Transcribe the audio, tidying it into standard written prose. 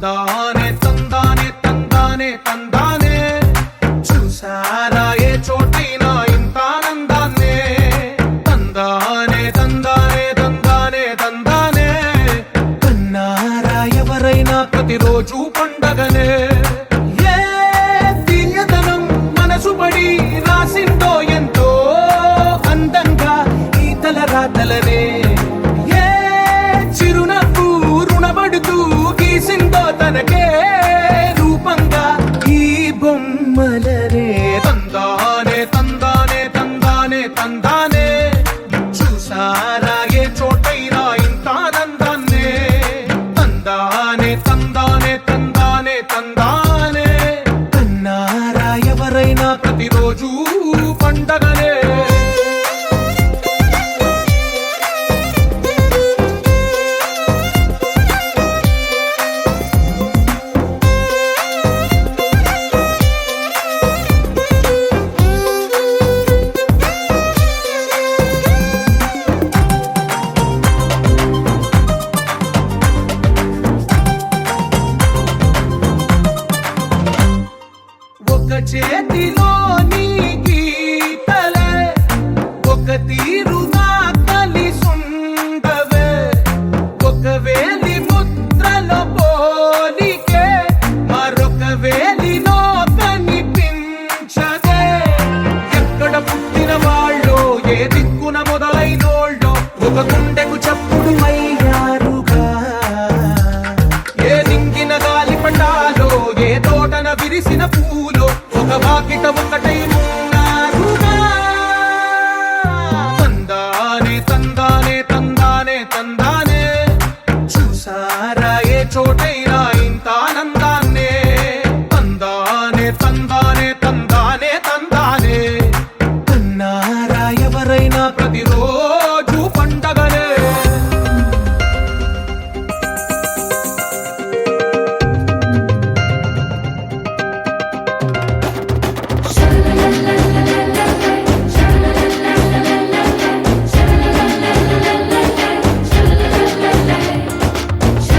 తందానే తందానే తందానే తందానే చూసారా ఏ చోటైనా ఇంత ఆనందాన్నే తందానే తందానే తందానే తందానే కన్నారా ఎవరైనా ప్రతిరోజు పండగనే ఏ తీయదనం మనసు పడి రాసిందో ఎంతో అందంగా ఈ తలరాతలనే ఏ చిరునవ్వు రుణపడుతూ గీసిందో తనకే రూపంగా ఈ బొమ్మలనే తందానే తందానే తందానే తందానే చూసారా ఏ చోటైనా ఇంత ఆనందాన్నే తందానే తందానే తందానే తందానే కన్నారా ఎవరైనా ప్రతిరోజు పండగనే ఒక చేతిలో నీ గీతలే ఒక తీరుగా కలిసుండవే ఒక వేలి ముద్రలో పోలికే మరొక వేలిలో కనిపించదే ఎక్కడ పుట్టిన వాళ్ళో ఏ దిక్కున మొదలైనోళ్ళో ఒక గుండెకు చప్పుడు అయ్యారుగా ఏ నింగిన గాలి పటాలో ఏ తోటన విరిసిన పూలో ఒక వాకిట ఒకటై ఉన్నారుగా తందానే తందానే తందానే తందానే చూసారా ఏ చోటైనా